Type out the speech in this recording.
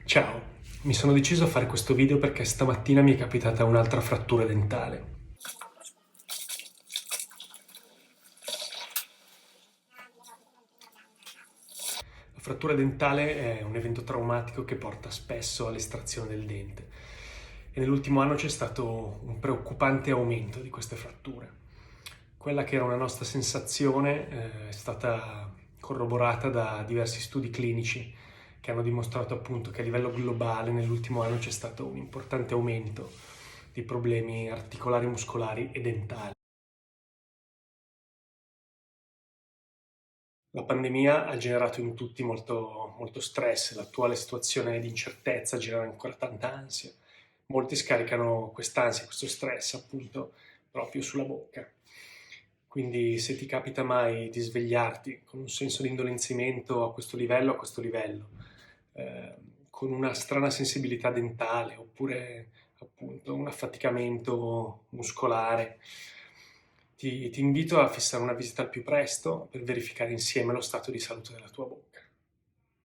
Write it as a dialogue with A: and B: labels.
A: Ciao, mi sono deciso a fare questo video perché stamattina mi è capitata un'altra frattura dentale. La frattura dentale è un evento traumatico che porta spesso all'estrazione del dente e nell'ultimo anno c'è stato un preoccupante aumento di queste fratture. Quella che era una nostra sensazione è stata corroborata da diversi studi clinici che hanno dimostrato appunto che a livello globale nell'ultimo anno c'è stato un importante aumento di problemi articolari, muscolari e dentali. La pandemia ha generato in tutti molto stress, l'attuale situazione di incertezza genera ancora tanta ansia. Molti scaricano quest'ansia, questo stress appunto proprio sulla bocca. Quindi se ti capita mai di svegliarti con un senso di indolenzimento a questo livello, eh, con una strana sensibilità dentale oppure appunto un affaticamento muscolare, ti invito a fissare una visita al più presto per verificare insieme lo stato di salute della tua bocca.